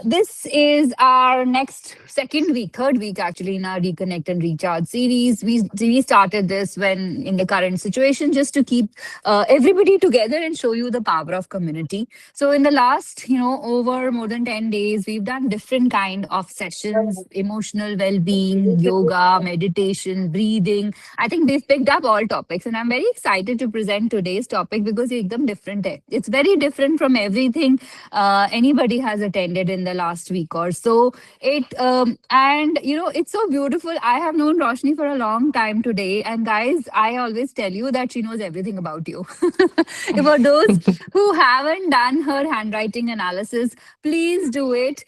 This is our next second week, third week actually in our Reconnect and Recharge series. We started this when in the current situation just to keep everybody together and show you the power of community. So in the last, over more than 10 days, we've done different kind of sessions, emotional well-being, yoga, meditation, breathing. I think we've picked up all topics and I'm very excited to present today's topic because it's ekdam different. It's very different from everything anybody has attended in the last week or so. It's so beautiful. I have known Roshni for a long time today, and guys, I always tell you that she knows everything about you. For those who haven't done her handwriting analysis, please do it.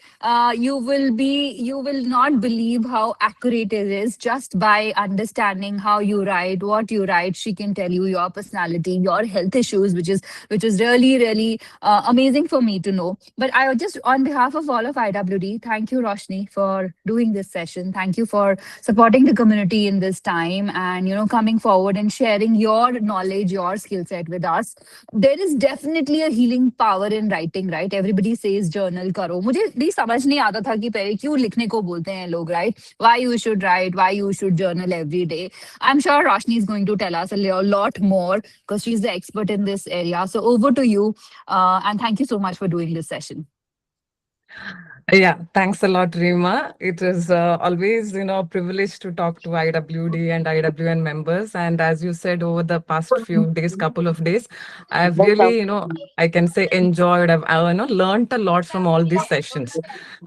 You will not believe how accurate it is just by understanding how you write, what you write. She can tell you your personality, your health issues, which is really, really amazing for me to know. But I just, on behalf of all of IWD, thank you, Roshni, for doing this session. Thank you for supporting the community in this time and, coming forward and sharing your knowledge, your skill set with us. There is definitely a healing power in writing, right? Everybody says journal करो. मुझे भी समझ नहीं आता था कि पहले क्यों लिखने को बोलते हैं लोग, right? Why you should write, why you should journal every day. I'm sure Roshni is going to tell us a lot more because she's the expert in this area. So over to you. And thank you so much for doing this session. Yeah, thanks a lot, Rima. It is always, a privilege to talk to IWD and IWN members. And as you said, over the past few days, couple of days, I've really, I can say enjoyed. I've learned a lot from all these sessions.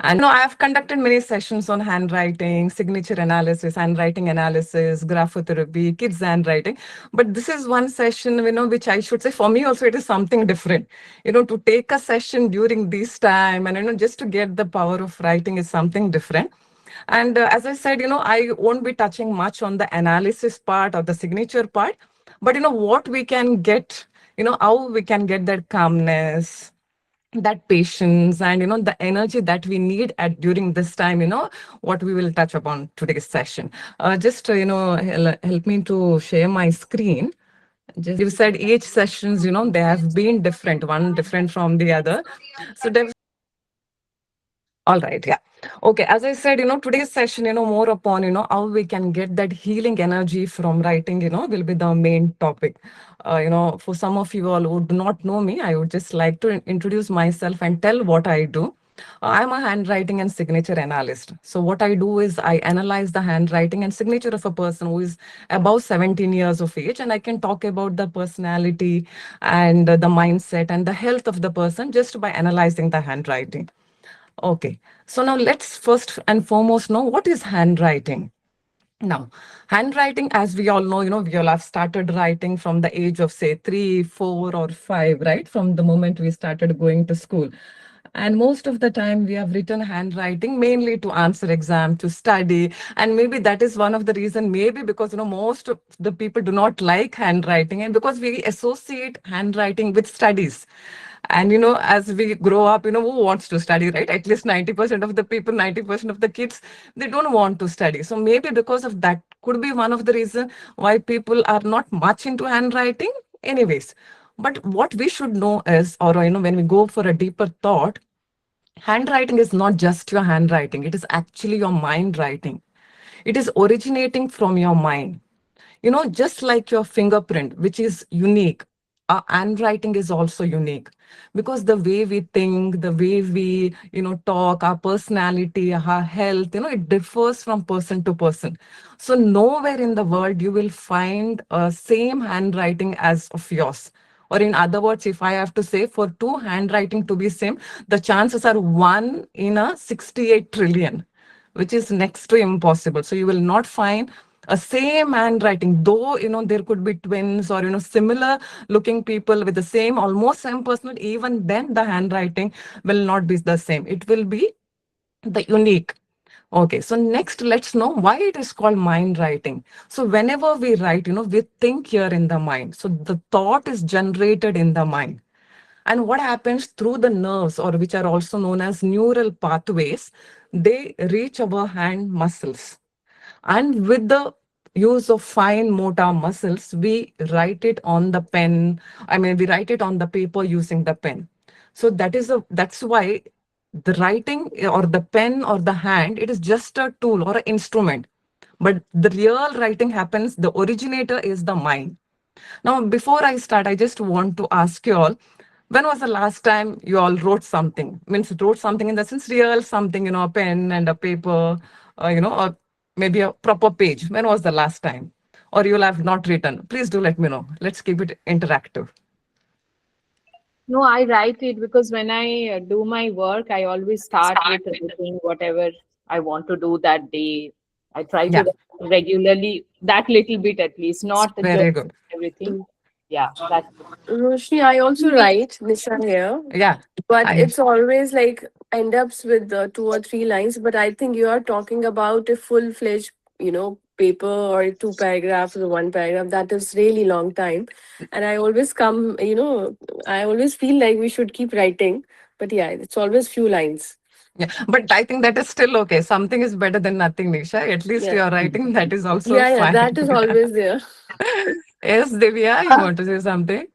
And, I've conducted many sessions on handwriting, signature analysis, handwriting analysis, graphotherapy, kids handwriting. But this is one session, which I should say for me also, it is something different. To take a session during this time and, just to get the power of writing is something different. And as I said, I won't be touching much on the analysis part or the signature part, but what we can get, how we can get that calmness, that patience, and the energy that we need at during this time, what we will touch upon today's session. Just help me to share my screen. Just you said each sessions, they have been different, one different from the other. So all right, yeah. Okay, as I said, today's session, more upon, how we can get that healing energy from writing, will be the main topic. For some of you all who do not know me, I would just like to introduce myself and tell what I do. I'm a handwriting and signature analyst. So what I do is I analyze the handwriting and signature of a person who is above 17 years of age, and I can talk about the personality and the mindset and the health of the person just by analyzing the handwriting. Okay, so now let's first and foremost know what is handwriting. Now, handwriting, as we all know, we all have started writing from the age of say 3, 4, or 5, right? From the moment we started going to school. And most of the time we have written handwriting mainly to answer exam, to study. And maybe that is one of the reason, maybe because, most of the people do not like handwriting and because we associate handwriting with studies. And, as we grow up, who wants to study, right? At least 90% of the people, 90% of the kids, they don't want to study. So maybe because of that could be one of the reason why people are not much into handwriting. Anyways, but what we should know is, or, when we go for a deeper thought, handwriting is not just your handwriting. It is actually your mind writing. It is originating from your mind. Just like your fingerprint, which is unique, our handwriting is also unique because the way we think, the way we, talk, our personality, our health, it differs from person to person. So nowhere in the world you will find a same handwriting as of yours. Or in other words, if I have to say for two handwriting to be same, the chances are 1 in a 68 trillion, which is next to impossible. So you will not find a same handwriting, though there could be twins or similar looking people with the same almost same personality. Even then the handwriting will not be the same. It will be the unique. Okay, so next let's know why it is called mind writing. So whenever we write, we think here in the mind. So the thought is generated in the mind. And what happens through the nerves, or which are also known as neural pathways, they reach our hand muscles. And with the use of fine motor muscles, we write it on the pen. I mean, we write it on the paper using the pen. So that's why The writing or the pen or the hand, it is just a tool or an instrument. But the real writing happens, the originator is the mind. Now, before I start, I just want to ask you all, when was the last time you all wrote something? Means wrote something in the sense real something, a pen and a paper, or maybe a proper page. When was the last time? Or you'll have not written. Please do let me know. Let's keep it interactive. No, I write it because when I do my work, I always start with writing whatever I want to do that day. I try to Yeah, write regularly, that little bit at least, not just very good. everything. Yeah, that's Roshni, I also write Nisha here, Yeah, but I it's always like end ups with 2 or 3 lines. But I think you are talking about a full fledged, paper or 2 paragraphs or 1 paragraph. That is really long time, and I always I always feel like we should keep writing. But yeah, it's always few lines. yeah, but I think that is still okay. Something is better than nothing, Nisha. At least you Yeah, are writing. That is also yeah, yeah. fine. That is always there. Yes, Divya, you want to say something?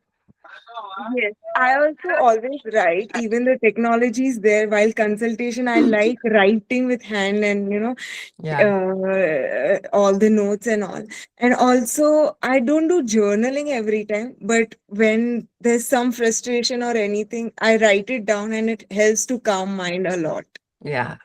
Yes, I also always write, even the technology is there while consultation. I like writing with hand and, Yeah. all the notes and all. And also, I don't do journaling every time, but when there's some frustration or anything, I write it down and it helps to calm mind a lot. Yeah.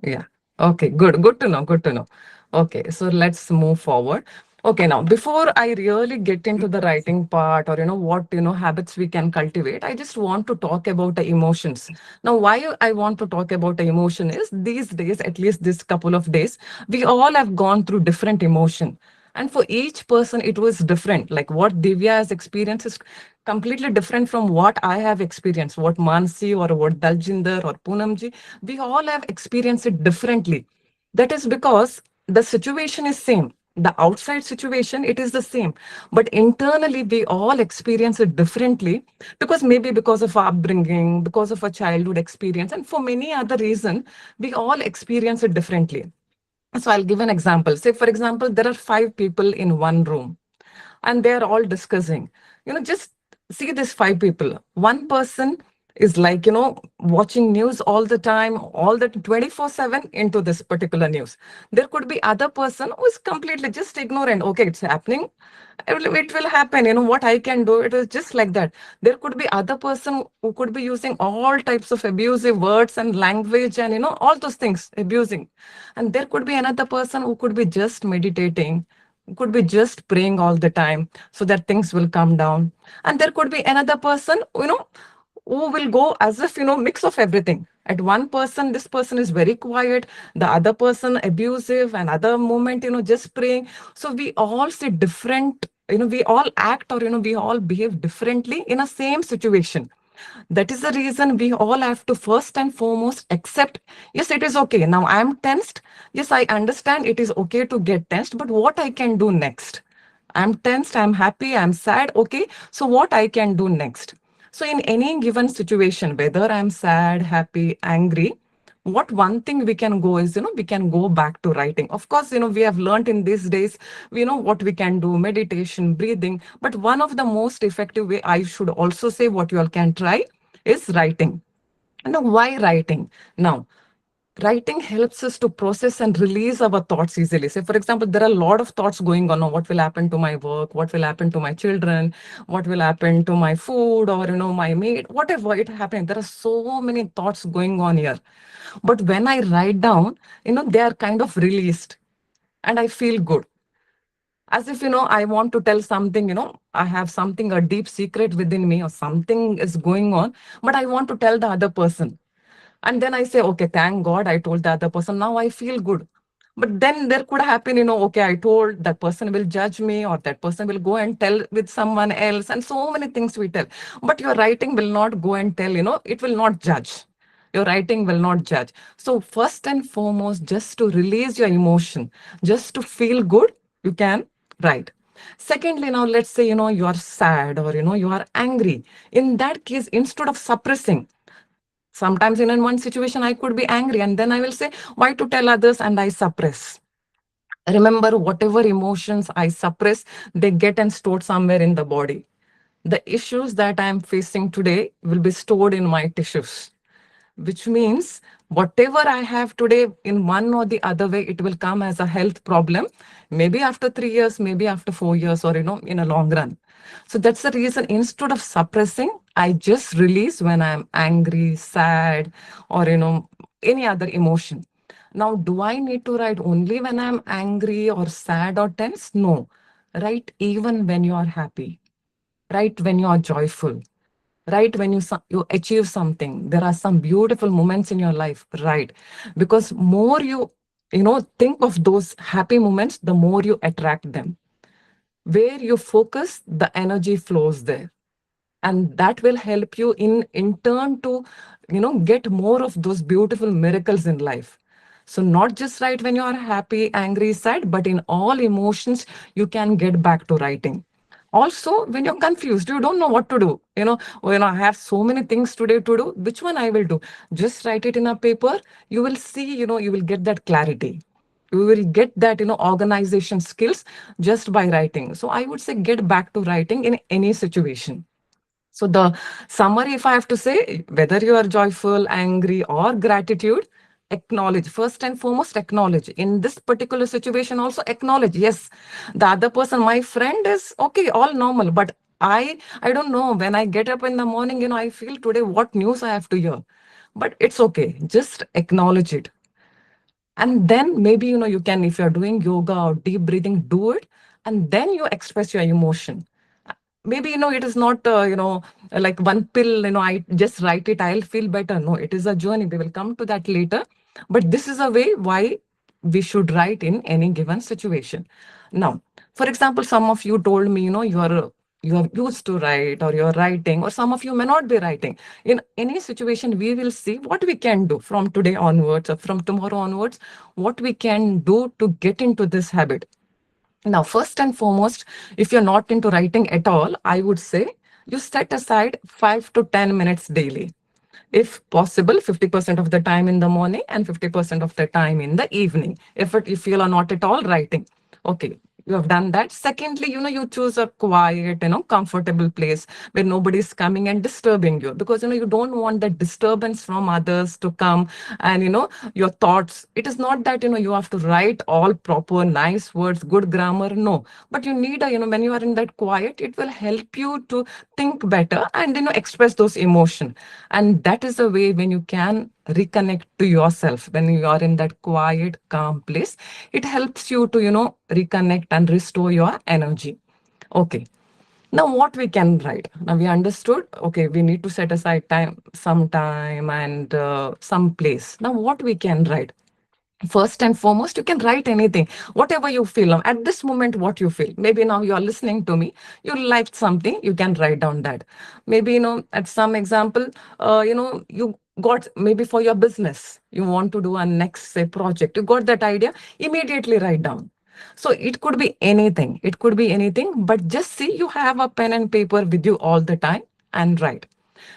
Yeah. Okay, good. Good to know. Good to know. Okay, so let's move forward. Okay, now before I really get into the writing part or what habits we can cultivate, I just want to talk about the emotions. Now, why I want to talk about the emotion is these days, at least this couple of days, we all have gone through different emotion. And for each person, it was different. Like what Divya has experienced is completely different from what I have experienced, what Mansi or what Daljinder or Poonamji, we all have experienced it differently. That is because the situation is same. The outside situation, it is the same. But internally, we all experience it differently because maybe because of our upbringing, because of our childhood experience, and for many other reasons, we all experience it differently. So I'll give an example. Say, for example, there are five people in one room and they're all discussing. Just see these five people. One person is like, watching news all the time, all the 24/7 into this particular news. There could be other person who is completely just ignorant. Okay, it's happening. It will happen. What I can do, it is just like that. There could be other person who could be using all types of abusive words and language and, all those things, abusing. And there could be another person who could be just meditating, could be just praying all the time so that things will come down. And there could be another person, who will go as if, mix of everything. At one person, this person is very quiet, the other person abusive, and other moment, just praying. So we all see different, we all act or, we all behave differently in a same situation. That is the reason we all have to first and foremost accept, yes, it is okay. Now I'm tensed. Yes, I understand it is okay to get tensed, but what I can do next? I'm tensed, I'm happy, I'm sad. Okay, so what I can do next? So in any given situation, whether I'm sad, happy, angry, what one thing we can go is, we can go back to writing. Of course, we have learned in these days, we know what we can do, meditation, breathing. But one of the most effective way, I should also say what you all can try is writing. Now, why writing? Now, writing helps us to process and release our thoughts easily. Say, for example, there are a lot of thoughts going on. What will happen to my work? What will happen to my children? What will happen to my food or, my maid? Whatever it happening. There are so many thoughts going on here. But when I write down, they are kind of released and I feel good. As if, I want to tell something, I have something, a deep secret within me or something is going on, but I want to tell the other person. And then I say, okay, thank God I told the other person. Now I feel good. But then there could happen, okay, I told that person will judge me or that person will go and tell with someone else. And so many things we tell. But your writing will not go and tell, it will not judge. Your writing will not judge. So, first and foremost, just to release your emotion, just to feel good, you can write. Secondly, now let's say, you are sad or, you are angry. In that case, instead of suppressing, sometimes in one situation, I could be angry and then I will say, why to tell others and I suppress. Remember, whatever emotions I suppress, they get and stored somewhere in the body. The issues that I am facing today will be stored in my tissues. which means whatever I have today in one or the other way, it will come as a health problem, maybe after 3 years, maybe after 4 years, or in a long run. So that's the reason, instead of suppressing, I just release when I'm angry, sad, or any other emotion. Now, do I need to write only when I'm angry or sad or tense? No. Write even when you are happy. Write when you are joyful. Write when you achieve something. There are some beautiful moments in your life. Right. Because more you think of those happy moments, the more you attract them. Where you focus, the energy flows there, and that will help you in turn to get more of those beautiful miracles in life. So not just write when you are happy, angry, sad, but in all emotions you can get back to writing. Also, when you're confused, you don't know what to do, I have so many things today to do, which one I will do? Just write it in a paper. You will see, you will get that clarity. You will get that organization skills just by writing. So I would say get back to writing in any situation. So the summary, if I have to say, whether you are joyful, angry, or gratitude, acknowledge. First and foremost, acknowledge. In this particular situation, also acknowledge. Yes, the other person, my friend, is okay, all normal. But I don't know. When I get up in the morning, I feel today what news I have to hear. But it's okay. Just acknowledge it. And then maybe you can, if you're doing yoga or deep breathing, do it, and then you express your emotion. Maybe it is not like one pill, I just write it, I'll feel better. No, it is a journey. We will come to that later, but this is a way why we should write in any given situation. Now, for example, some of you told me, you are used to write, or you're writing, or some of you may not be writing. In any situation, we will see what we can do from today onwards, or from tomorrow onwards, what we can do to get into this habit. Now, first and foremost, if you're not into writing at all, I would say you set aside 5 to 10 minutes daily. If possible, 50% of the time in the morning and 50% of the time in the evening. If you are not at all writing. Okay, you have done that. Secondly, you choose a quiet, comfortable place where nobody is coming and disturbing you, because you don't want that disturbance from others to come, and your thoughts. It is not that you have to write all proper nice words, good grammar. No, but you need a when you are in that quiet, it will help you to think better and express those emotion. And that is the way when you can reconnect to yourself, when you are in that quiet, calm place. It helps you to reconnect and restore your energy. Okay, now what we can write. Now we understood, okay, we need to set aside some time and some place. Now what we can write. First and foremost, you can write anything, whatever you feel at this moment, what you feel. Maybe now you are listening to me, you liked something, you can write down that. Maybe at some example, you got, maybe for your business, you want to do a next, say, project, you got that idea, immediately write down. So it could be anything, but just see, you have a pen and paper with you all the time, and write.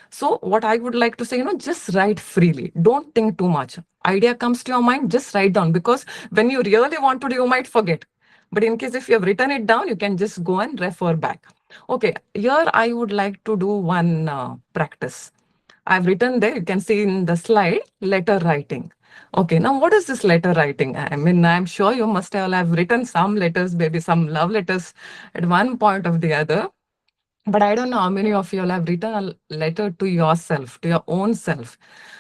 So what I would like to say, just write freely. Don't think too much. Idea comes to your mind, just write down, because when you really want to do, you might forget. But in case if you have written it down, you can just go and refer back. Okay, here I would like to do one practice. I've written there, you can see in the slide, letter writing. Okay, now what is this letter writing? I mean, I'm sure you must have written some letters, maybe some love letters at one point or the other. But I don't know how many of you all have written a letter to yourself, to your own self.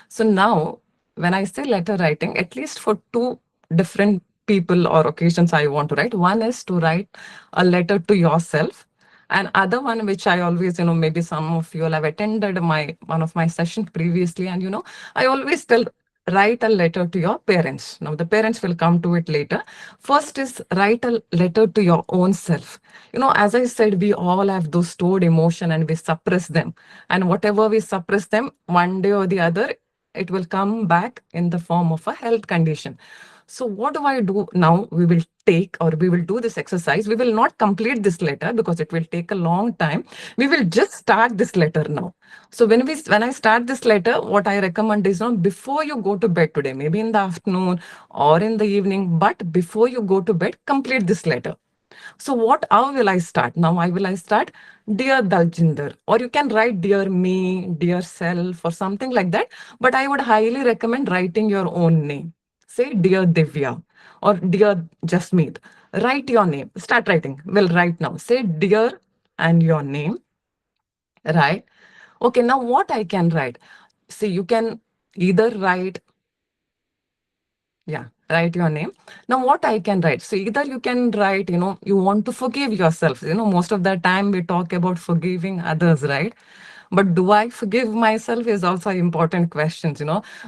So now, when I say letter writing, at least for two different people or occasions I want to write. One is to write a letter to yourself. And other one, which I always, maybe some of you all have attended one of my sessions previously, and I always tell, write a letter to your parents. Now the parents will come to it later. First is write a letter to your own self. As I said, we all have those stored emotion and we suppress them. And whatever we suppress them, one day or the other, it will come back in the form of a health condition. So what do I do now? We will do this exercise. We will not complete this letter because it will take a long time. We will just start this letter now. So when I start this letter, what I recommend is, before you go to bed today, maybe in the afternoon or in the evening, but before you go to bed, complete this letter. So what, how will I start? Now I start, dear Daljinder, or you can write dear me, dear self, or something like that. But I would highly recommend writing your own name. Say dear Divya or dear Jasmeet. Write your name. Start writing. Well, right now. Say dear and your name. Right. Okay. Now what I can write? See, you can either write, yeah, write your name. Now, what I can write? So either you can write, you want to forgive yourself. Most of the time we talk about forgiving others, right? But do I forgive myself is also important questions,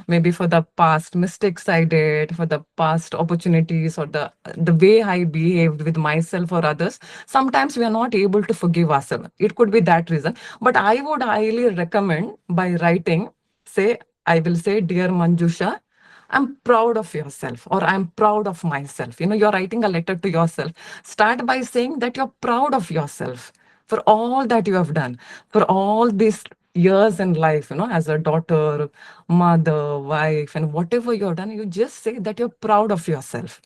maybe for the past mistakes I did, for the past opportunities, or the way I behaved with myself or others. Sometimes we are not able to forgive ourselves. It could be that reason. But I would highly recommend by writing, say, I will say, dear Manjusha, I'm proud of yourself, or I'm proud of myself. You're writing a letter to yourself. Start by saying that you're proud of yourself for all that you have done, for all these years in life, as a daughter, mother, wife, and whatever you've done, you just say that you're proud of yourself.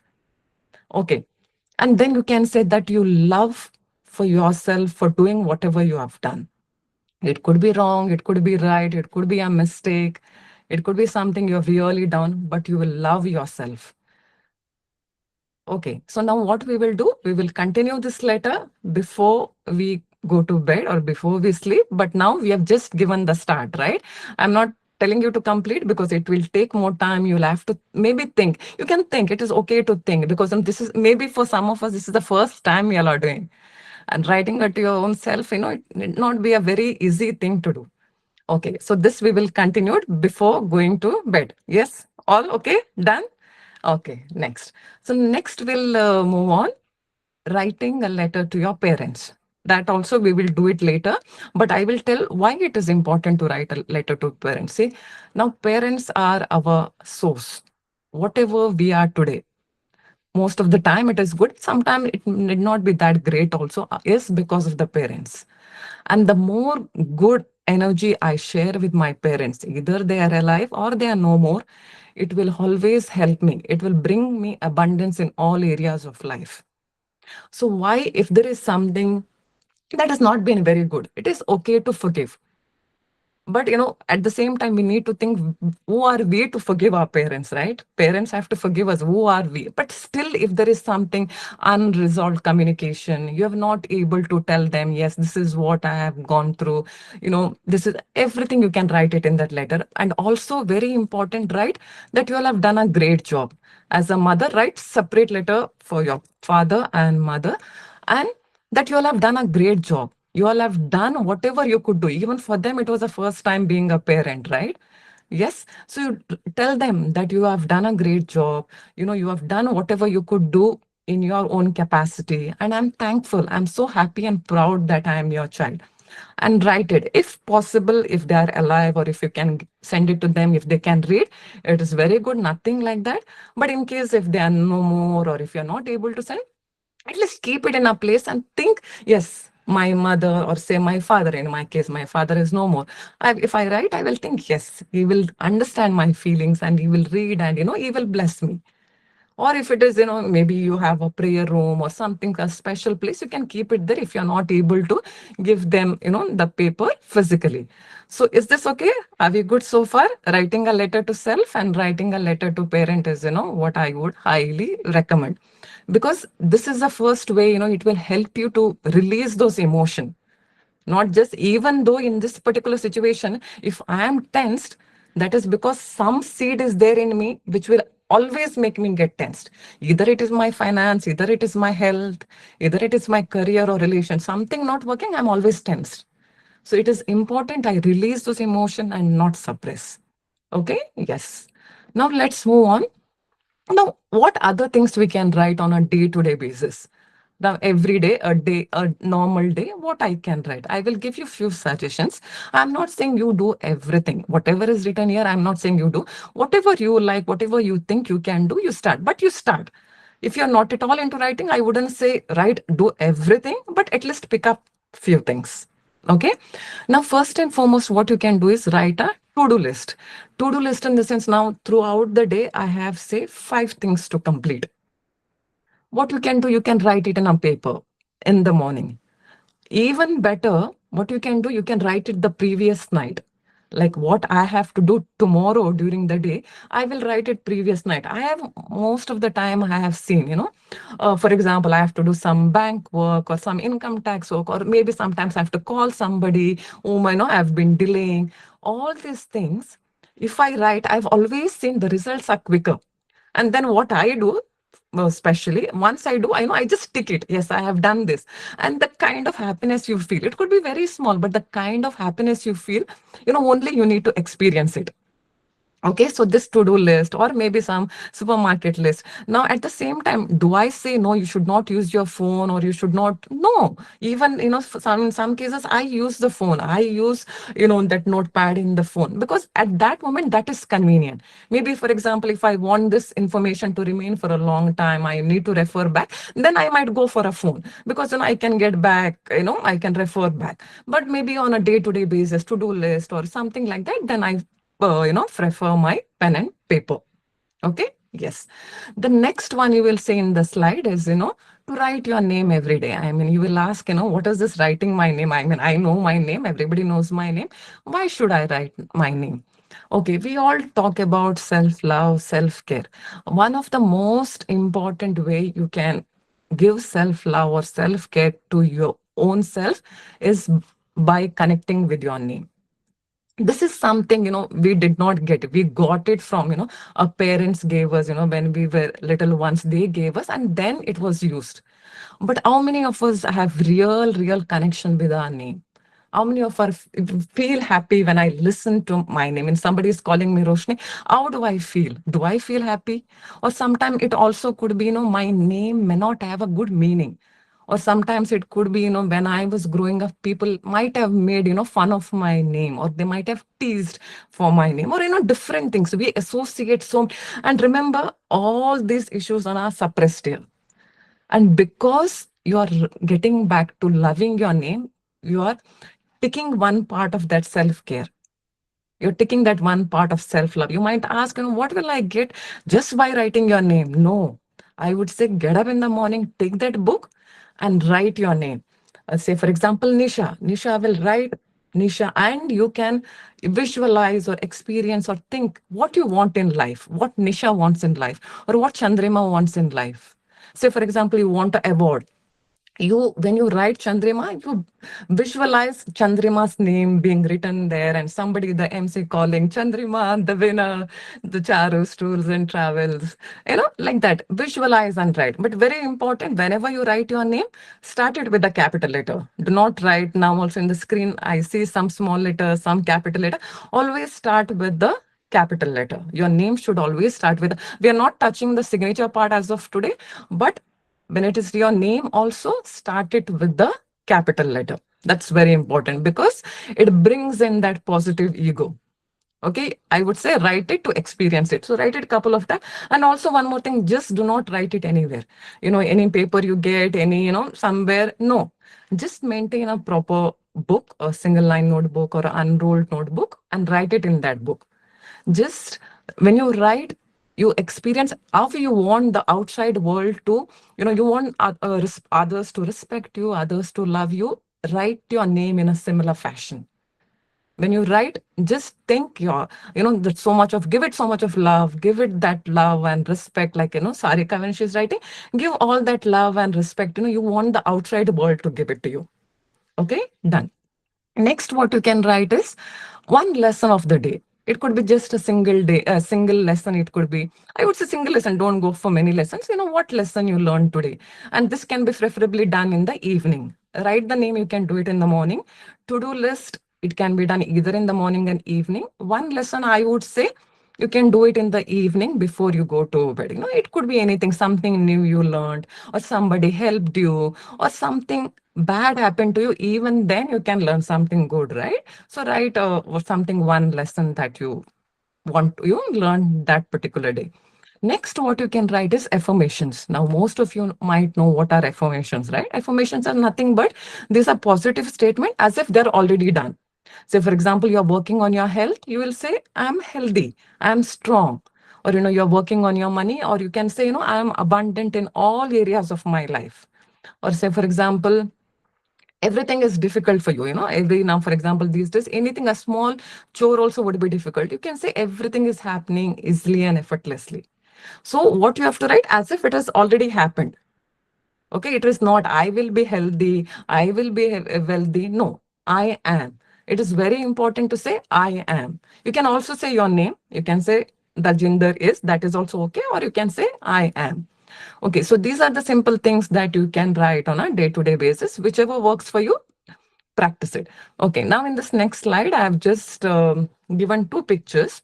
Okay. And then you can say that you love for yourself for doing whatever you have done. It could be wrong, it could be right, it could be a mistake, it could be something you have really done, but you will love yourself. Okay, so now what we will do, we will continue this letter before we go to bed or before we sleep. But now we have just given the start, right? I'm not telling you to complete because it will take more time. You'll have to maybe think. You can think. It is okay to think because this is maybe for some of us, this is the first time we are doing. And writing it to your own self, it need not be a very easy thing to do. Okay, so this we will continue before going to bed. Yes, all okay, done? Okay, next. So next we'll move on, writing a letter to your parents. That also we will do it later, but I will tell why it is important to write a letter to parents. See, now parents are our source. Whatever we are today, most of the time it is good. Sometimes it need not be that great also, is because of the parents. And the more good energy I share with my parents, either they are alive or they are no more, it will always help me. It will bring me abundance in all areas of life. So why, if there is something that has not been very good, it is okay to forgive. But at the same time, we need to think, who are we to forgive our parents, right? Parents have to forgive us. Who are we? But still, if there is something unresolved communication, you have not able to tell them, yes, this is what I have gone through. This is everything. You can write it in that letter. And also very important, right? That you all have done a great job. As a mother, write separate letter for your father and mother, and that you all have done a great job. You all have done whatever you could do. Even for them, it was the first time being a parent, right? Yes. So you tell them that you have done a great job. You have done whatever you could do in your own capacity. And I'm thankful. I'm so happy and proud that I am your child. And write it. If possible, if they are alive, or if you can send it to them, if they can read, it is very good. Nothing like that. But in case if they are no more, or if you're not able to send, at least keep it in a place and think, yes, my mother, or say my father, in my case, my father is no more. If I write, I will think, yes, he will understand my feelings and he will read and, he will bless me. Or if it is, maybe you have a prayer room or something, a special place, you can keep it there if you're not able to give them, the paper physically. So is this okay? Are we good so far? Writing a letter to self and writing a letter to parent is, what I would highly recommend. Because this is the first way, it will help you to release those emotions. Not just, even though in this particular situation, if I am tensed, that is because some seed is there in me which will always make me get tensed. Either it is my finance, either it is my health, either it is my career or relation, something not working, I'm always tensed. So it is important I release those emotions and not suppress. Okay, yes. Now let's move on. Now, what other things we can write on a day-to-day basis? Now, every day, a normal day, what I can write? I will give you few suggestions. I'm not saying you do everything. Whatever is written here, I'm not saying you do. Whatever you like, whatever you think you can do, you start. But you start. If you're not at all into writing, I wouldn't say write, do everything, but at least pick up few things. Okay. Now, first and foremost, what you can do is write a to-do list. To-do list in the sense, now throughout the day, I have say 5 things to complete. What you can do, you can write it in a paper in the morning. Even better, what you can do, you can write it the previous night. Like what I have to do tomorrow during the day, I will write it previous night. I have most of the time I have seen, for example, I have to do some bank work or some income tax work, or maybe sometimes I have to call somebody whom I know I've been delaying. All these things, if I write, I've always seen the results are quicker. And then what I do, well, especially once I do, I know I just tick it. Yes, I have done this. And the kind of happiness you feel, it could be very small, but the kind of happiness you feel, only you need to experience it. Okay, so this to-do list or maybe some supermarket list. Now, at the same time, do I say no, you should not use your phone or you should not? No, even, for in some cases, I use the phone. I use, that notepad in the phone because at that moment, that is convenient. Maybe, for example, if I want this information to remain for a long time, I need to refer back, then I might go for a phone because, I can get back, I can refer back. But maybe on a day-to-day basis, to-do list or something like that, then I prefer my pen and paper. Okay. Yes. The next one you will see in the slide is, to write your name every day. I mean, you will ask, what is this writing my name? I mean, I know my name. Everybody knows my name. Why should I write my name? Okay. We all talk about self-love, self-care. One of the most important way you can give self-love or self-care to your own self is by connecting with your name. This is something we did not get. We got it from our parents gave us, when we were little ones, they gave us, and then it was used. But how many of us have real connection with our name? How many of us feel happy when I listen to my name and somebody is calling me Roshni? How do I feel? Do I feel happy? Or sometimes it also could be, my name may not have a good meaning. Or sometimes it could be, when I was growing up, people might have made, fun of my name, or they might have teased for my name, or, different things. We associate so, and remember, all these issues are suppressed here. And because you are getting back to loving your name, you are picking one part of that self-care. You're taking that one part of self-love. You might ask, what will I get just by writing your name? No, I would say get up in the morning, take that book and write your name. Say, for example, Nisha. Nisha will write Nisha, and you can visualize or experience or think what you want in life, what Nisha wants in life, or what Chandrima wants in life. Say, for example, you want an award. When you write Chandrima, you visualize Chandrima's name being written there, and somebody, the MC, calling Chandrima, the winner, the Charu's Tours and Travels, like that. Visualize and write. But very important, whenever you write your name, start it with a capital letter. Do not write now. Also in the screen, I see some small letters, some capital letter. Always start with the capital letter. Your name should always start with. We are not touching the signature part as of today, but when it is your name, also start it with the capital letter. That's very important because it brings in that positive ego. Okay, I would say write it to experience it. So write it a couple of times. And also one more thing, just do not write it anywhere. Any paper you get, somewhere. No, just maintain a proper book, a single line notebook or an unrolled notebook, and write it in that book. Just when you write, you experience how you want the outside world to, you want others to respect you, others to love you. Write your name in a similar fashion. When you write, just think that so much of, give it so much of love, give it that love and respect. Like, Sarika, when she's writing, give all that love and respect. You want the outside world to give it to you. Okay, done. Next, what you can write is one lesson of the day. It could be just a single day, a single lesson. It could be, I would say single lesson. Don't go for many lessons. What lesson you learned today. And this can be preferably done in the evening. Write the name. You can do it in the morning. To-do list. It can be done either in the morning and evening. One lesson, I would say, you can do it in the evening before you go to bed. It could be anything, something new you learned, or somebody helped you, or something bad happened to you. Even then, you can learn something good, right? So write something, one lesson that you want to learn that particular day. Next, what you can write is affirmations. Now, most of you might know what are affirmations, right? Affirmations are nothing but these are positive statement as if they're already done. Say, for example, you're working on your health, you will say, I'm healthy, I'm strong. or you're working on your money, or you can say, I am abundant in all areas of my life. Or say, for example, everything is difficult for you, every now, for example, these days, anything, a small chore also would be difficult. You can say everything is happening easily and effortlessly. So what you have to write, as if it has already happened. Okay, it is not I will be healthy, I will be wealthy. No, I am. It is very important to say I am. You can also say your name. You can say Dajinder is, that is also okay, or you can say I am. Okay, so these are the simple things that you can write on a day-to-day basis, whichever works for you, practice it. Okay, now in this next slide, I have just given two pictures.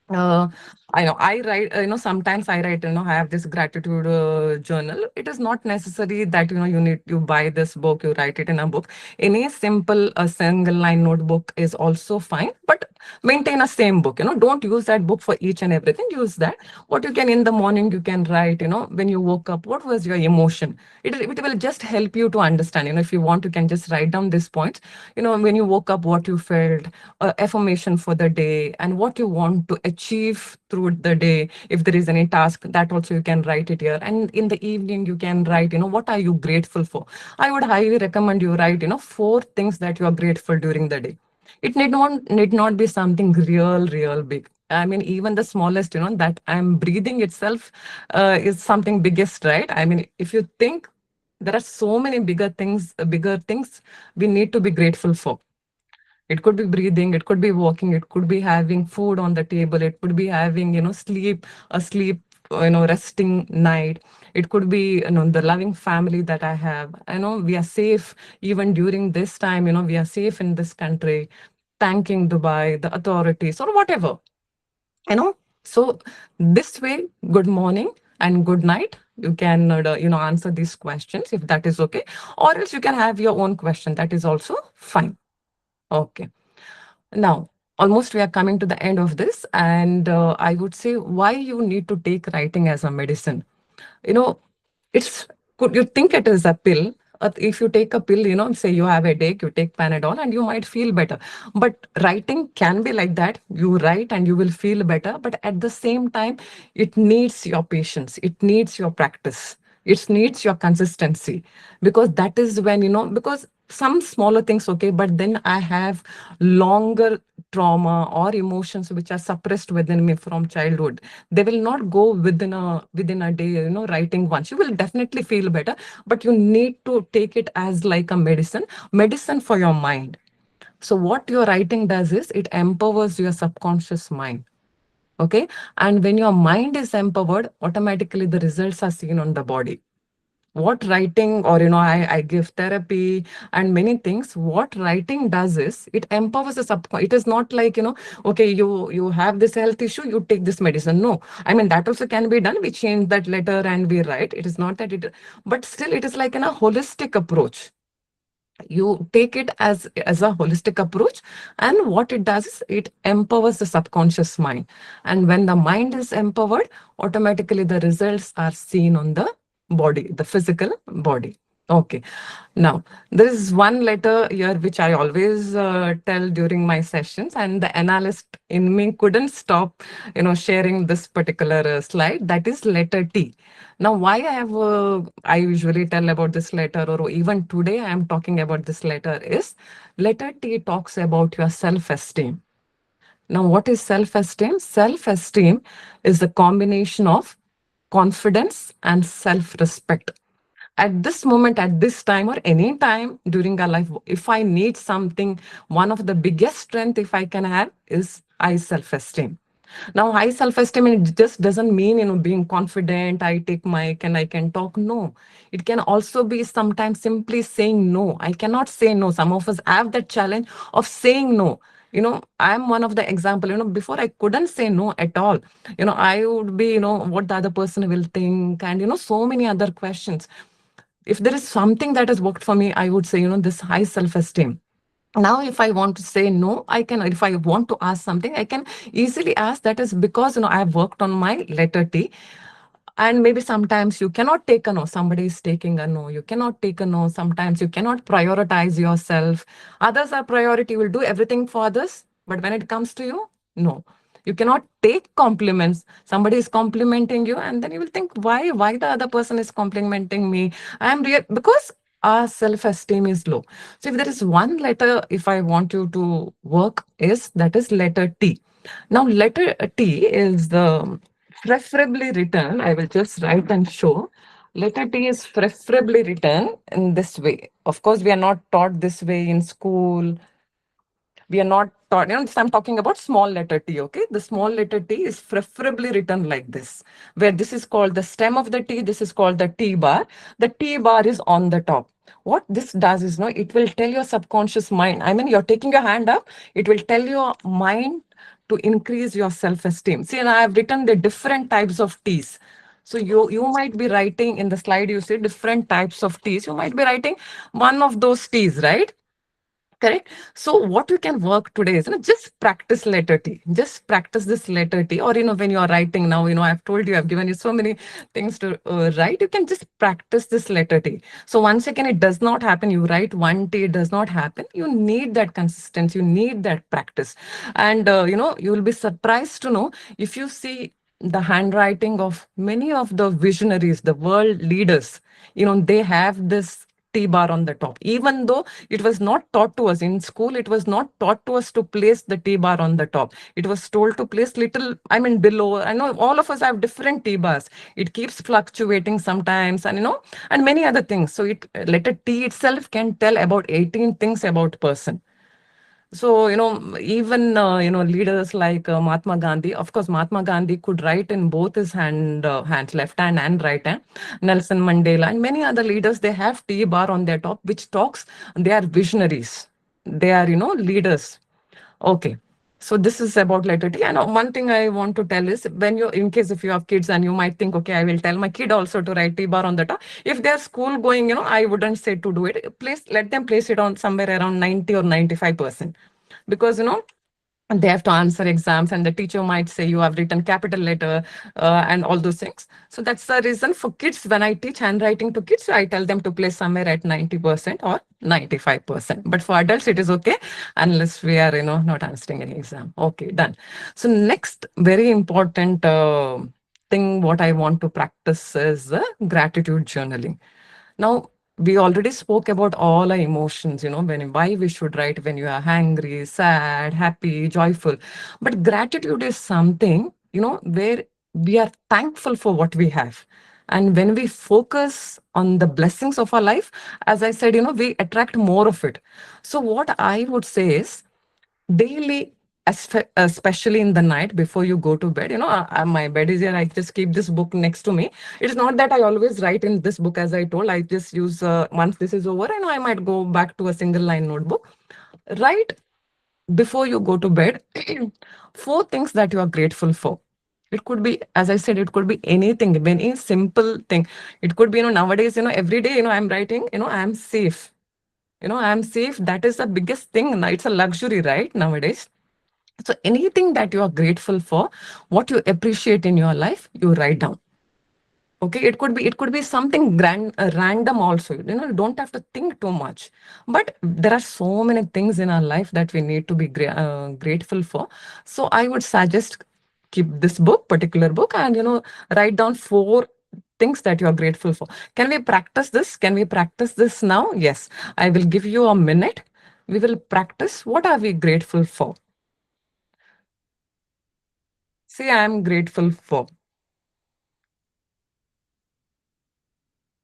uh, I know I write, sometimes I write, I have this gratitude journal. It is not necessary that, you buy this book, you write it in a book. Any simple, a single line notebook is also fine, but maintain a same book, don't use that book for each and everything. Use that. What you can in the morning, you can write, when you woke up, what was your emotion? It will just help you to understand, if you want, you can just write down these points. When you woke up, what you felt, affirmation for the day, and what you want to achieve through the day. If there is any task, that also you can write it here. And in the evening, you can write, what are you grateful for? I would highly recommend you write, four things that you are grateful during the day. It need not be something real big. I mean, even the smallest, that I'm breathing itself is something biggest, right? I mean, if you think, there are so many bigger things we need to be grateful for. It could be breathing, it could be walking, it could be having food on the table, it could be having, sleep, resting night. It could be, the loving family that I have. I know we are safe even during this time, we are safe in this country, thanking Dubai, the authorities, or whatever, So this way, good morning and good night. You can, answer these questions if that is okay, or else you can have your own question. That is also fine. Okay. Now, almost we are coming to the end of this, and I would say why you need to take writing as a medicine. You know, it's could you think it is a pill? If you take a pill, say you have a headache, you take Panadol, and you might feel better. But writing can be like that. You write and you will feel better. But at the same time, it needs your patience. It needs your practice. It needs your consistency, because that is when, because some smaller things, okay, but then I have longer trauma or emotions which are suppressed within me from childhood. They will not go within a day, writing once. You will definitely feel better, but you need to take it as like a medicine for your mind. So what your writing does is it empowers your subconscious mind. Okay. And when your mind is empowered, automatically the results are seen on the body. What writing, or I give therapy and many things. What writing does is it empowers the subconscious. It is not like, okay, you have this health issue, you take this medicine. No, I mean, that also can be done. We change that letter and we write. It is not that it, but still it is like in a holistic approach. You take it as a holistic approach, and what it does is it empowers the subconscious mind. And when the mind is empowered, automatically the results are seen on the body, the physical body. Okay. Now, there is one letter here which I always tell during my sessions, and the analyst in me couldn't stop, sharing this particular slide. That is letter T. Now, why I usually tell about this letter, or even today I am talking about this letter, is letter T talks about your self-esteem. Now, what is self-esteem? Self-esteem is the combination of confidence and self-respect. At this moment, at this time, or any time during our life, if I need something, one of the biggest strength if I can have is high self-esteem. Now, high self-esteem, it just doesn't mean, being confident, I take mic and I can talk. No, it can also be sometimes simply saying no. I cannot say no. Some of us have that challenge of saying no. I'm one of the example, before I couldn't say no at all. I would be, what the other person will think, and, so many other questions. If there is something that has worked for me, I would say, this high self-esteem. Now, if I want to say no, I can. If I want to ask something, I can easily ask. That is because, I have worked on my letter T. And maybe sometimes you cannot take a no. Somebody is taking a no. You cannot take a no. Sometimes you cannot prioritize yourself. Others are priority. You will do everything for others. But when it comes to you, no. You cannot take compliments. Somebody is complimenting you, and then you will think, why the other person is complimenting me? I am real, because our self-esteem is low. So if there is one letter, if I want you to work, is that is letter T. Now, letter T is the preferably written. I will just write and show. Letter T is preferably written in this way. Of course, we are not taught this way in school. We are not taught, I'm talking about small letter T, okay? The small letter T is preferably written like this, where this is called the stem of the T, this is called the T bar. The T bar is on the top. What this does is, no, it will tell your subconscious mind. I mean, you're taking your hand up, it will tell your mind to increase your self-esteem. See, and I have written the different types of T's. So you might be writing in the slide, you see different types of T's. You might be writing one of those T's, right? Correct. So what you can work today is, just practice letter T. Just practice this letter T. Or, when you are writing now, I've told you, I've given you so many things to write. You can just practice this letter T. So once again, it does not happen. You write one T, it does not happen. You need that consistency. You need that practice. And, you will be surprised to know if you see the handwriting of many of the visionaries, the world leaders, they have this T bar on the top, even though it was not taught to us in school. It was not taught to us to place the T bar on the top. It was told to place little, I mean, below. I know all of us have different T bars. It keeps fluctuating sometimes, and and many other things. So letter T itself can tell about 18 things about person. So, even, leaders like Mahatma Gandhi, of course, Mahatma Gandhi could write in both his hands, left hand and right hand. Nelson Mandela and many other leaders, they have T bar on their top, which talks, they are visionaries. They are, leaders. Okay. So this is about letter T. And one thing I want to tell is, when in case if you have kids and you might think, okay, I will tell my kid also to write T bar on the top. If they're school going, I wouldn't say to do it. Let them place it on somewhere around 90 or 95%. Because, they have to answer exams, and the teacher might say you have written capital letter and all those things. So that's the reason for kids. When I teach handwriting to kids, I tell them to place somewhere at 90% or 95%. But for adults, it is okay unless we are, not answering any exam. Okay, done. So next very important thing what I want to practice is gratitude journaling. Now, we already spoke about all our emotions, why we should write when you are angry, sad, happy, joyful. But gratitude is something, where we are thankful for what we have. And when we focus on the blessings of our life, as I said, we attract more of it. So what I would say is, daily, especially in the night before you go to bed, my bed is here, I just keep this book next to me. It's not that I always write in this book. As I told, I just use, once this is over, I might go back to a single line notebook. Write before you go to bed 4 things that you are grateful for. It could be, as I said, it could be anything, any simple thing. It could be, nowadays, every day, I'm writing, I am safe. I'm safe. That is the biggest thing. It's a luxury, right? Nowadays. So anything that you are grateful for, what you appreciate in your life, you write down. Okay, it could be something grand, random also. You don't have to think too much. But there are so many things in our life that we need to be grateful for. So I would suggest keep this particular book, and write down 4 things that you are grateful for. Can we practice this? Can we practice this now? Yes, I will give you a minute. We will practice. What are we grateful for? Say, I am grateful for.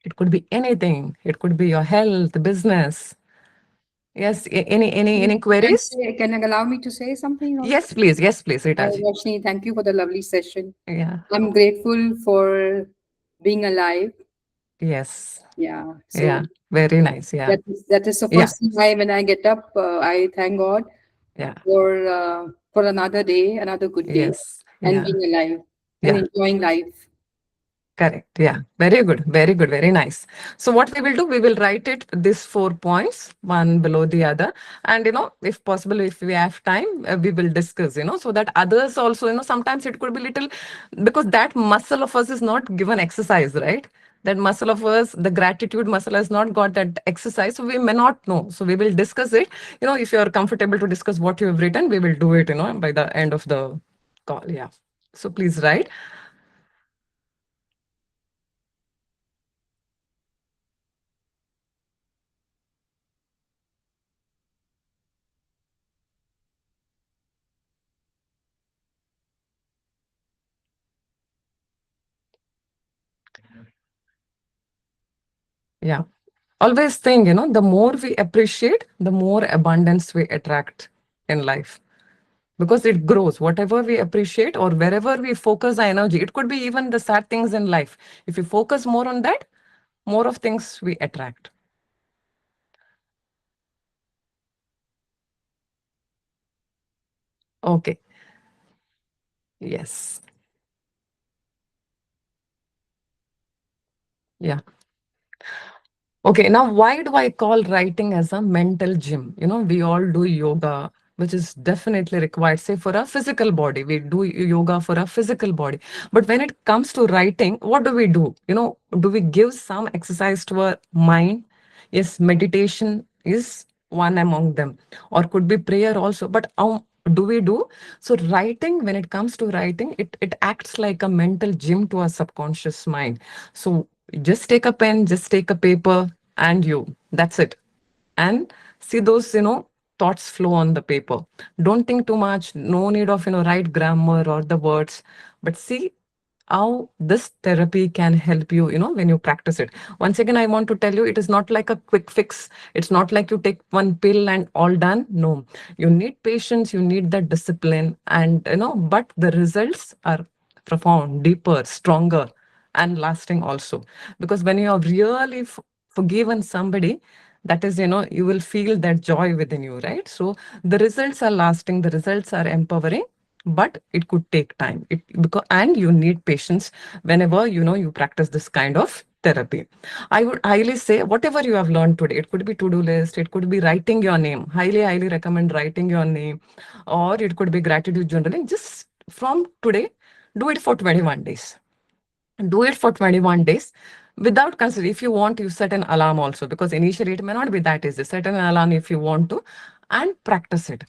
It could be anything. It could be your health, business. Yes. Any queries? Can you allow me to say something also? Yes, please. Yes, please, Ritaji. Roshni, thank you for the lovely session. Yeah. I'm grateful for being alive. Yes. Yeah. So Yeah. Very nice. Yeah. that is the Yeah. first thing when I get up, I thank God Yeah. for another day, another good day, Yes. and Yeah. being alive and Yeah. enjoying life. Correct. Yeah. Very good. Very good. Very nice. So what we will do, we will write it these 4 points, one below the other. And, if possible, if we have time, we will discuss, so that others also, sometimes it could be little, because that muscle of us is not given exercise, right? That muscle of us, the gratitude muscle has not got that exercise. So we may not know. So we will discuss it. If you're comfortable to discuss what you have written, we will do it, by the end of the call. Yeah. So please write. Yeah. Always think, the more we appreciate, the more abundance we attract in life, because it grows. Whatever we appreciate or wherever we focus our energy, it could be even the sad things in life. If we focus more on that, more of things we attract. Okay. Yes. Yeah. Okay, now why do I call writing as a mental gym? We all do yoga, which is definitely required, say, for a physical body. We do yoga for a physical body. But when it comes to writing, what do we do? Do we give some exercise to our mind? Yes, meditation is one among them, or could be prayer also. But how do we do? So, writing, when it comes to writing, it acts like a mental gym to our subconscious mind. So, just take a pen, just take a paper, and that's it. And see those, thoughts flow on the paper. Don't think too much. No need of, right grammar or the words. But see how this therapy can help you, when you practice it. Once again, I want to tell you, it is not like a quick fix. It's not like you take one pill and all done. No, you need patience, you need that discipline, and, but the results are profound, deeper, stronger, and lasting also. Because when you have really forgiven somebody, that is, you will feel that joy within you, right? So the results are lasting, the results are empowering, but it could take time. And you need patience whenever you practice this kind of therapy. I would highly say, whatever you have learned today, it could be to-do list, it could be writing your name. Highly recommend writing your name, or it could be gratitude journaling. Just from today, do it for 21 days. Do it for 21 days without consider. If you want, you set an alarm also, because initially it may not be that easy. Set an alarm if you want to, and practice it.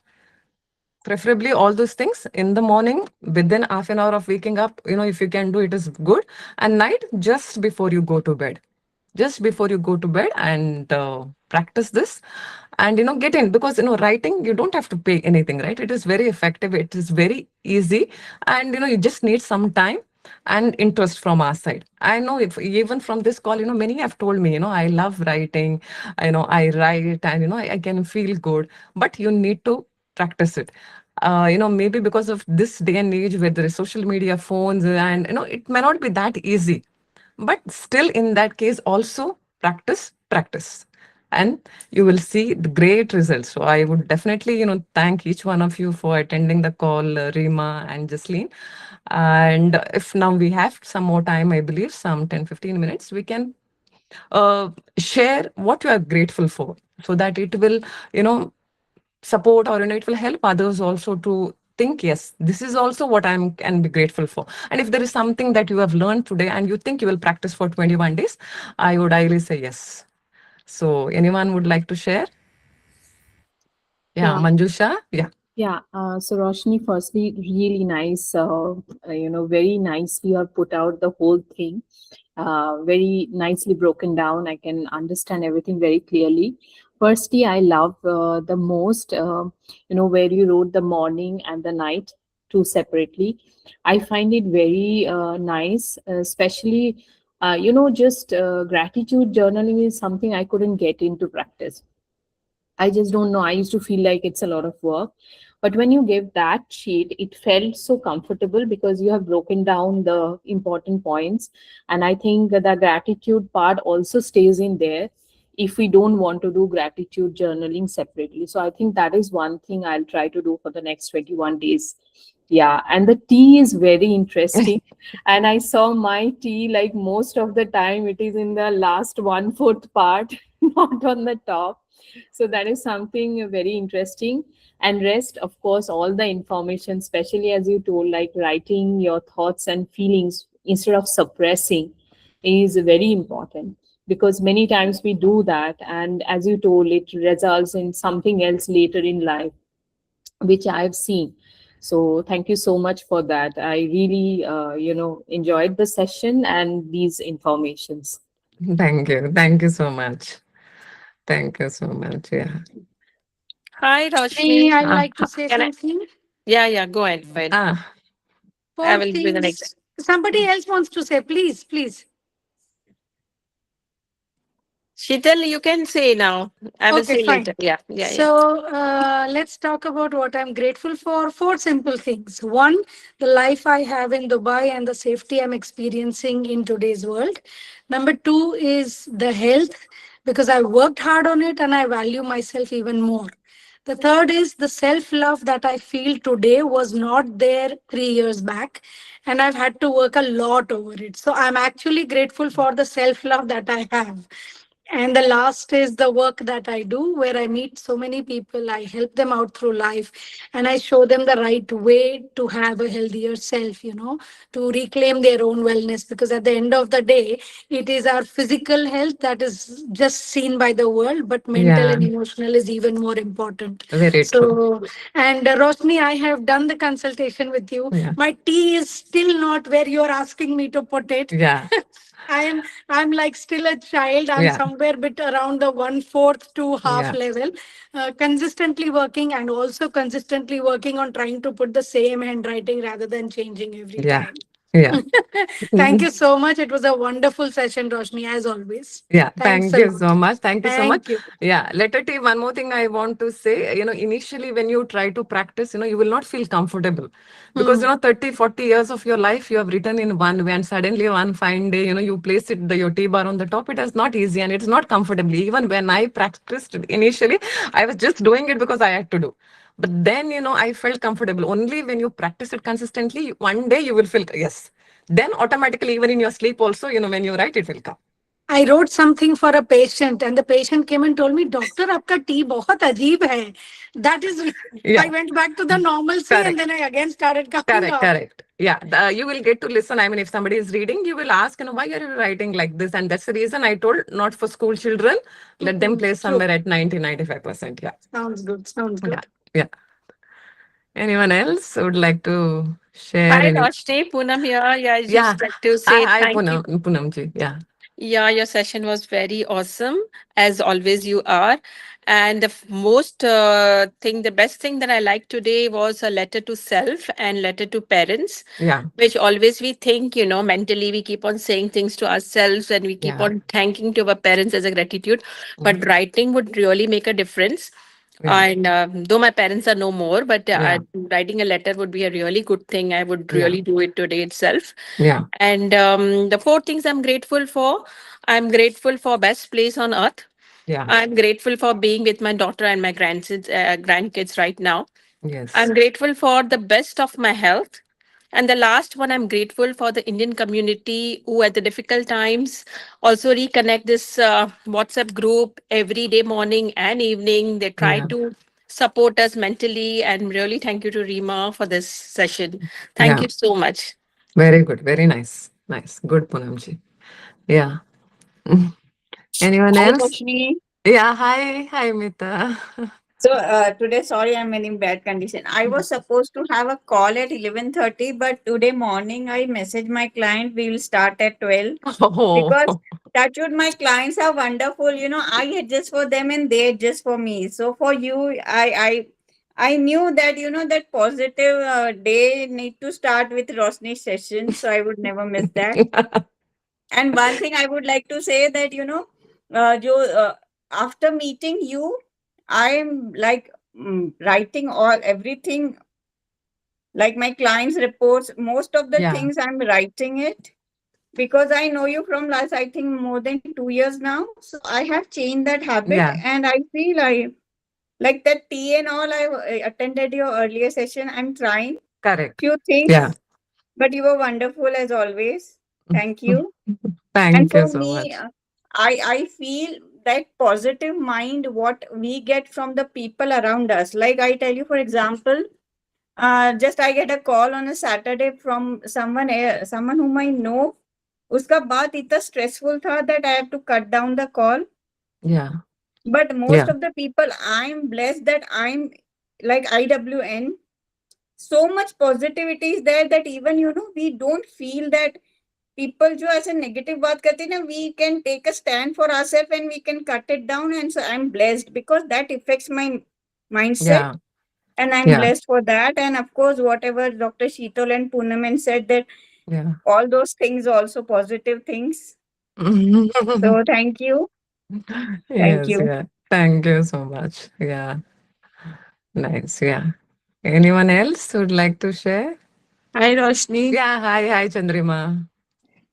Preferably all those things in the morning, within half an hour of waking up, if you can do it, is good. And night, just before you go to bed. Just before you go to bed, and practice this, and get in, because writing, you don't have to pay anything, right? It is very effective, it is very easy, and you just need some time and interest from our side. I know, if even from this call, many have told me, I love writing, I write, and I can feel good, but you need to practice it. Maybe because of this day and age where there is social media, phones, and it may not be that easy, but still, in that case, also practice, and you will see the great results. So I would definitely, thank each one of you for attending the call, Rima and Jasleen. And if now we have some more time, I believe some 10-15 minutes, we can share what you are grateful for, so that it will, you know, support, or it will help others also to think, yes, this is also what I'm can be grateful for. And if there is something that you have learned today and you think you will practice for 21 days, I would highly say yes. So anyone would like to share? Yeah, Yeah. Manjusha. Yeah. Yeah, so Roshni, firstly, really nice, very nicely you have put out the whole thing, very nicely broken down. I can understand everything very clearly. Firstly, I love the most, where you wrote the morning and the night two separately. I find it very nice, especially, just gratitude journaling is something I couldn't get into practice. I just don't know. I used to feel like it's a lot of work. But when you gave that sheet, it felt so comfortable because you have broken down the important points. And I think the gratitude part also stays in there if we don't want to do gratitude journaling separately. So I think that is one thing I'll try to do for the next 21 days. Yeah. And the tea is very interesting. And I saw my tea, like most of the time, it is in the last one-fourth part, not on the top. So that is something very interesting. And rest, of course, all the information, especially as you told, like writing your thoughts and feelings instead of suppressing, is very important, because many times we do that, and as you told, it results in something else later in life, which I have seen. So thank you so much for that. I really, enjoyed the session and these informations. Thank you. Thank you so much. Thank you so much. Yeah. Hi, Me, Roshni. I like to say Can I? something. Yeah, yeah, go ahead. Go ahead. Ah, I Four will be the things. next. Somebody else wants to say, please, please. Sheetal, you can say now. I will Okay, say later. fine. Yeah, yeah, yeah. So let's talk about what I'm grateful for. Four simple things. One, the life I have in Dubai and the safety I'm experiencing in today's world. Number two is the health, because I worked hard on it and I value myself even more. The third is the self love that I feel today was not there 3 years back, and I've had to work a lot over it. So I'm actually grateful for the self love that I have. And the last is the work that I do, where I meet so many people, I help them out through life, and I show them the right way to have a healthier self, to reclaim their own wellness. Because at the end of the day, it is our physical health that is just seen by the world, but mental yeah. and emotional is even more important. Very true. So, and Roshni, I have done the consultation with you. Yeah. My tea is still not where you're asking me to put it. Yeah. I'm like still a child. I'm Yeah. somewhere bit around the one-fourth to half Yeah. level, consistently working and also consistently working on trying to put the same handwriting rather than changing every Yeah. time. Yeah. Thank you so much. It was a wonderful session, Roshni, as always. Yeah, Thanks thank a you lot. so much. Thank you so much. Thank you. Yeah, let me tell you one more thing I want to say. Initially when you try to practice, you will not feel comfortable because, Hmm. 30, 40 years of your life you have written in one way and suddenly one fine day, you place your tea bar on the top. It is not easy and it's not comfortable. Even when I practiced initially, I was just doing it because I had to do. But then, I felt comfortable. Only when you practice it consistently, one day you will feel, yes. Then automatically, even in your sleep also, when you write, it will come. I wrote something for a patient, and the patient came and told me, "Doctor, आपका tea बहुत अजीब है." That is, I Yeah, went back to the normalcy, and correct. then I again started coming Correct, up. correct. Yeah, you will get to listen. I mean, if somebody is reading, you will ask, why are you writing like this? And that's the reason I told not for school children. Let them play True. somewhere at 90-95%. Yeah, Sounds good. Sounds yeah, good. yeah. Anyone else would like to share Hi, any? Roshni. Poonam here. Yeah, I Yeah. just like to Hi, say hi, thank you. Poonamji. Yeah, Yeah, your session was very awesome, as always you are. And the most thing, the best thing that I liked today was a letter to self and letter to parents, yeah, which always we think, mentally we keep on saying things to ourselves and we keep yeah, on thanking to our parents as a gratitude. mm, But writing would really make a difference. yeah, And though my parents are no more, but yeah, writing a letter would be a really good thing. I would yeah, really do it today itself. yeah, And the four things I'm grateful for: I'm grateful for best place on earth. yeah. I'm grateful for being with my daughter and my grandkids right now. Yes, I'm grateful for the best of my health. And the last one, I'm grateful for the Indian community who, at the difficult times, also reconnect this WhatsApp group every day, morning and evening. They try yeah, to support us mentally. And really, thank you to Rima for this session. Thank yeah. you so much. Very good. Very nice. Nice. Good, Poonamji. Yeah. Anyone Hi, else? Roshni. Yeah. Hi. Hi, Mita. So today, sorry, I'm in bad condition. I was supposed to have a call at 11:30, but today morning I messaged my client. We will start at 12 Oh, because touch wood, my clients are wonderful. I adjust for them and they adjust for me. So for you, I knew that that positive day need to start with Rosni's session, so I would never miss that. And one thing I would like to say that after meeting you, I'm like writing all everything, like my clients' reports. Most of the yeah. things I'm writing it because I know you from last, I think, more than 2 years now. So I have changed that habit, Yeah. and I feel I like that tea and all. I attended your earlier session. I'm trying Correct. few Yeah. things, but you were wonderful as always. Thank you. And Thank you for so me, much. I feel that positive mind what we get from the people around us. Like I tell you, for example, just I get a call on a Saturday from someone whom I know. उसका बात इतना stressful था that I have to cut down the call. Yeah. But most Yeah. of the people, I'm blessed that I'm like IWN. so much positivity is there that even we don't feel that people जो ऐसे negative बात करते हैं ना, we can take a stand for ourselves and we can cut it down. And so I'm blessed because that affects my mindset, Yeah. and I'm Yeah. blessed for that. And of course, whatever Dr. Sheetal and Poonam said, that Yeah. all those things are also positive things. So thank you. Thank Yes, you. yeah. Thank you so much. Yeah. Nice. Yeah. Anyone else would like to share? Hi, Roshni. Yeah. Hi. Hi, Chandrima.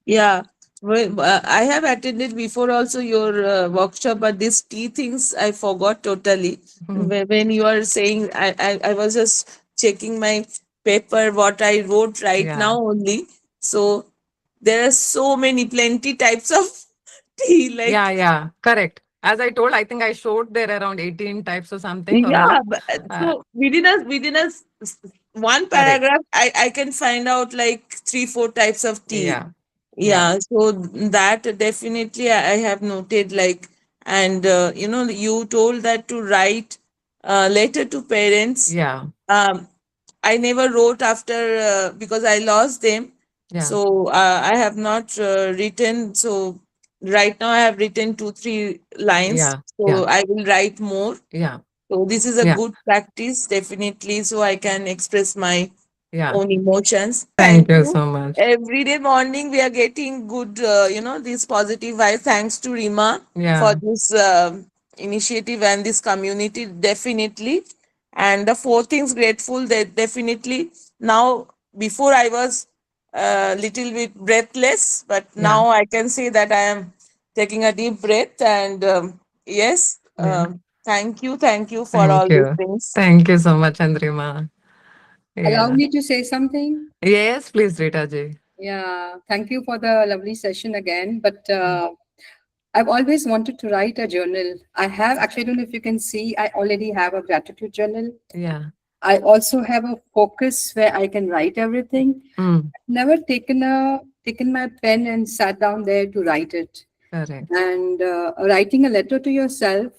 Yeah. Well, I have attended before also your workshop, but these tea things I forgot totally. When you are saying, I was just checking my paper, what I wrote right Yeah. now only. So there are so many, plenty types of tea. Yeah. Like, Yeah. Correct. As I told, I think I showed there around 18 types or something or yeah, more. but, Uh, so within one correct. paragraph, I can find out like three, four types of tea. Yeah. Yeah. Yeah, so that definitely I have noted, like, and you told that to write a letter to parents. Yeah. Um, I never wrote after because I lost them. Yeah. So I have not written. So right now I have written two, three lines. Yeah. Yeah. So I will write more. Yeah. So this is a Yeah. good practice, definitely. So I can express my Yeah. own emotions. Thank Thank you you. so much. Every day morning we are getting good, this positive vibe. Thanks to Rima for Yeah. this initiative and this community, definitely. And the four things grateful that definitely now, before I was a little bit breathless, but Yeah. now I can say that I am taking a deep breath. And yes, Yeah. thank you for Thank all these you. things. Thank you so much, Chandrima. Allow Yeah. me to say something. Yes, please, Rita ji. Yeah, thank you for the lovely session again. But I've always wanted to write a journal. I have actually, I don't know if you can see, I already have a gratitude journal. Yeah. I also have a focus where I can write everything. Mm, Never taken my pen and sat down there to write it. correct. And writing a letter to yourself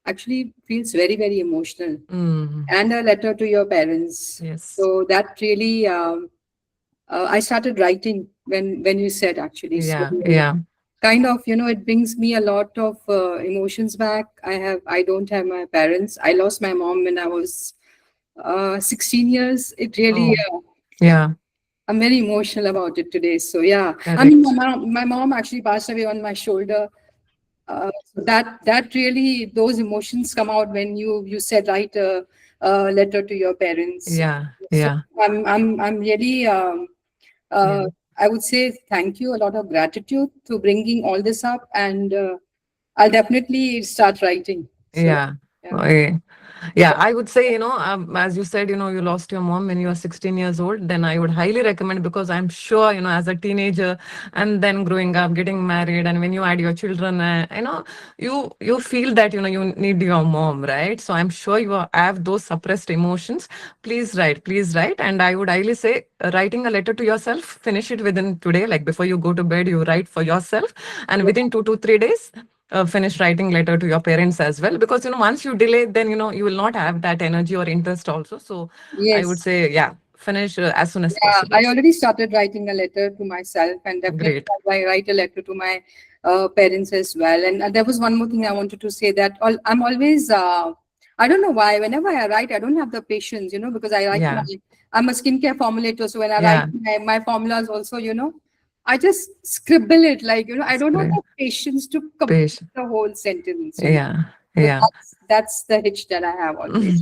actually feels very, very emotional. Mm, And a letter to your parents. yes. So that really, I started writing when you said actually. So Yeah. Yeah. kind of, it brings me a lot of emotions back. I don't have my parents. I lost my mom when I was 16 years. It really, Oh, yeah. I'm very emotional about it today. So yeah, I mean, Correct. my mom actually passed away on my shoulder. So that really, those emotions come out when you said write a letter to your parents. Yeah. So Yeah. I'm really Yeah. I would say thank you, a lot of gratitude to bringing all this up, and I'll definitely start writing. So Yeah. yeah. Okay. Yeah, I would say, as you said, you lost your mom when you were 16 years old, then I would highly recommend, because I'm sure, as a teenager and then growing up, getting married, and when you add your children, you feel that, you need your mom, right? So I'm sure have those suppressed emotions. Please write, please write. And I would highly say, writing a letter to yourself, finish it within today, like before you go to bed, you write for yourself. And within 2 to 3 days, finish writing letter to your parents as well, because once you delay, then you will not have that energy or interest also. So I would Yes. say, yeah, finish as soon as Yeah, possible. I already started writing a letter to myself, and definitely Great. I write a letter to my parents as well. And there was one more thing I wanted to say, that I'm always, I don't know why, whenever I write, I don't have the patience, because I write Yeah. I'm a skincare formulator. So when I write Yeah. my formulas also, I just scribble it like, I It's don't have great. the patience to complete Patient. the whole sentence, Yeah. So Yeah. that's the hitch that I have always.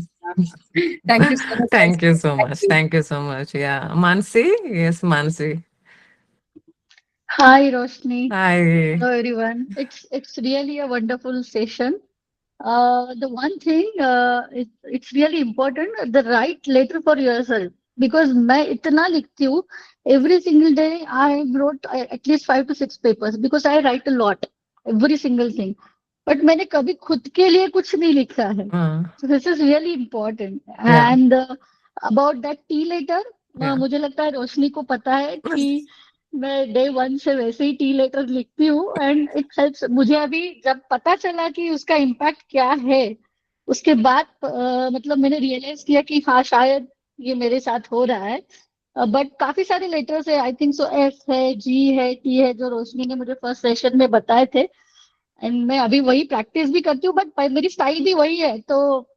Thank you so much. Thank you so Thank much. you. Thank you so much. Yeah. Mansi? Yes, Mansi. Hi, Roshni. Hi. Hello, everyone. It's really a wonderful session. The one thing, it's really important, the right letter for yourself. Because मैं इतना लिखती हूँ, every single day I wrote at least 5 to 6 papers because I write a lot, every single thing. But मैंने कभी खुद के लिए कुछ नहीं लिखा है. So this is really important. Yeah. And about that tea letter, Yeah. मुझे लगता है रोशनी को पता है कि मैं डे 1 से वैसे ही टी लेटर लिखती हूँ एंड इट हेल्प्स. मुझे अभी जब पता चला कि उसका इम्पैक्ट क्या है, उसके बाद मतलब मैंने रियलाइज किया कि हाँ शायद ये मेरे साथ हो रहा है। बट काफी सारे लेटर्स है, आई थिंक सो एस है, जी है, टी है, जो रोशनी ने मुझे फर्स्ट सेशन में बताए थे। एंड मैं अभी वही प्रैक्टिस भी करती हूँ, बट मेरी स्टाइल भी वही है, तो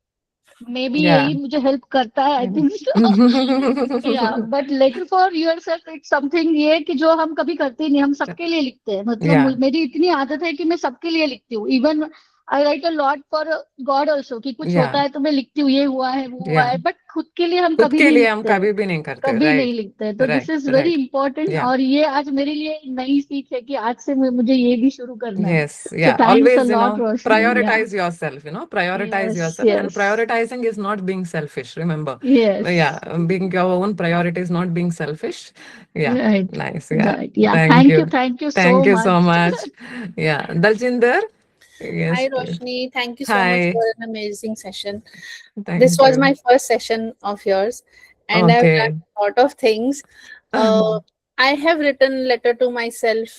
मे बी Yeah. यही मुझे हेल्प करता है, आई think so. Yeah but later for yourself it's something, ये कि जो हम कभी करते ही नहीं, हम सबके लिए लिखते हैं। मतलब Yeah. मेरी इतनी आदत है कि मैं सबके लिए लिखती हूँ। Even I right a lot for God also, कि कुछ होता Yeah. है तो मैं लिखती हूँ, ये हुआ है, वो हुआ है, Yeah. बट खुद के लिए हम खुद कभी के नहीं लिए हम लिखते हैं। कभी भी नहीं करते, कभी नहीं राइट? लिखते हैं, तो this right, is very right. Important. Yeah. और ये आज मेरे लिए एक नई सीख है कि आज से मुझे ये भी शुरू करना है। Yes, so yeah. Thanks a Always, lot Roshni. Yeah prioritize yourself, prioritize yes yourself. And yes prioritizing is not being selfish, remember. Yes Yeah, being your own priority is not being selfish. Yeah, right nice. Yeah, right. या thank you. Thank you so Thank you so much. much. Yeah, Daljinder. Yes, Hi, please. Roshni. Thank you so much for Hi, an amazing session. This thank was you. my first session of yours, and I've done Okay. a lot of things. I have written letter to myself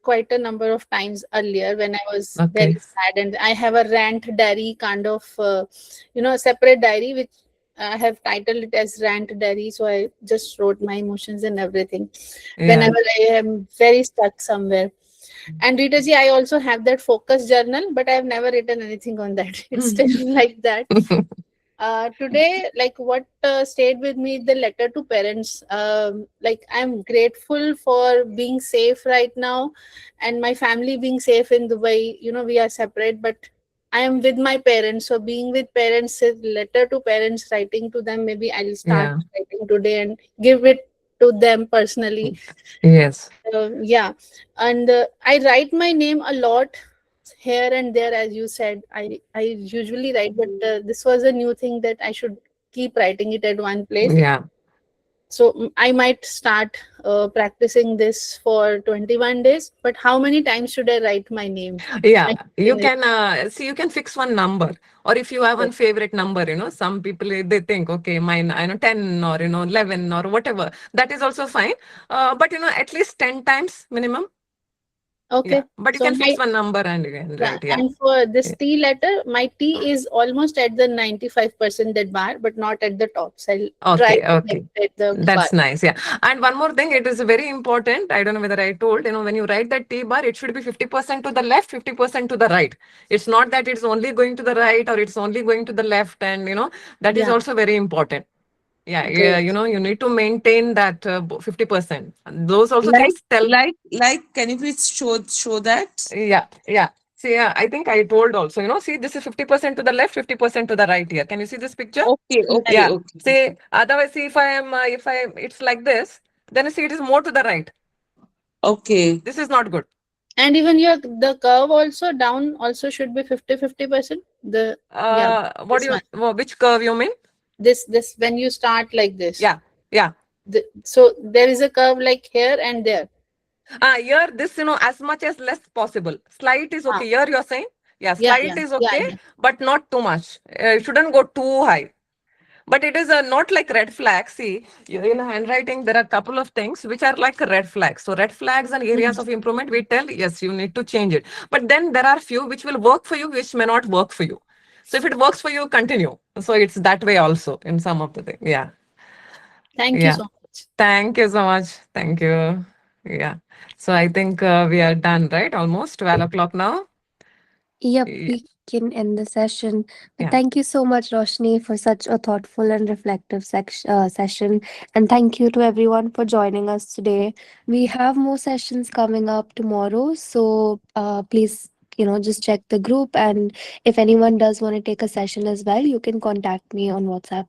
quite a number of times earlier when I was very Okay. sad, and I have a rant diary kind of, a separate diary which I have titled it as rant diary. So I just wrote my emotions and everything Yeah. whenever I am very stuck somewhere. And Rita ji, I also have that focus journal, but I have never written anything on that. It's still like that. Today, like what stayed with me, the letter to parents. Like I'm grateful for being safe right now, and my family being safe in Dubai. We are separate, but I am with my parents. So being with parents, is letter to parents, writing to them. Maybe I'll start Yeah. writing today and give it to them personally. Yes. Yeah, and I write my name a lot here and there, as you said. I usually write, but this was a new thing that I should keep writing it at one place. Yeah. So I might start practicing this for 21 days. But how many times should I write my name? Yeah, I you think can see, you can fix one number, or if you have one favorite number, some people they think, okay, mine, 10 or 11 or whatever. That is also fine. But at least 10 times minimum. okay. Yeah, but you So can my fix one number and you can yeah, write. Yeah. and for this Yeah. T letter, my T is almost at the 95% that bar, but not at the top. So I'll try Okay, to okay. make it at the bar. That's nice. Yeah. And one more thing, it is very important. I don't know whether I told, when you write that T bar, it should be 50% to the left, 50% to the right. It's not that it's only going to the right or it's only going to the left. And, that is Yeah, also very important. Yeah. Yeah. great. You need to maintain that 50%. And those also Like, things tell. can you please show that? Yeah. Yeah. See, yeah, I think I told also, see, this is 50% to the left, 50% to the right here. Can you see this picture? Okay, Yes. okay, Yeah. okay. See, otherwise, see, it's like this, then see, it is more to the right. Okay. This is not good. And even the curve also down also should be 50%. What This do one. which curve you mean? This when you start like this. Yeah. Yeah. So there is a curve like here and there. Here, this, as much as less possible. Slight is okay. Here you're saying? Yeah, Yeah, slight yeah, is yeah, okay, yeah. but not too much. It shouldn't go too high. But it is not like red flags. See, in handwriting, there are a couple of things which are like red flags. So red flags and areas of improvement, we tell, yes, you need to change it. But then there are few which will work for you, which may not work for you. So if it works for you, continue. So it's that way also in some of the things. Yeah. Thank you Yeah. so much. Thank you so much. Thank you. Yeah. So I think we are done, right? Almost 12 o'clock now. Yep, Yeah. we can end the session. But Yeah. thank you so much, Roshni, for such a thoughtful and reflective session. And thank you to everyone for joining us today. We have more sessions coming up tomorrow. So please, just check the group. And if anyone does want to take a session as well, you can contact me on WhatsApp.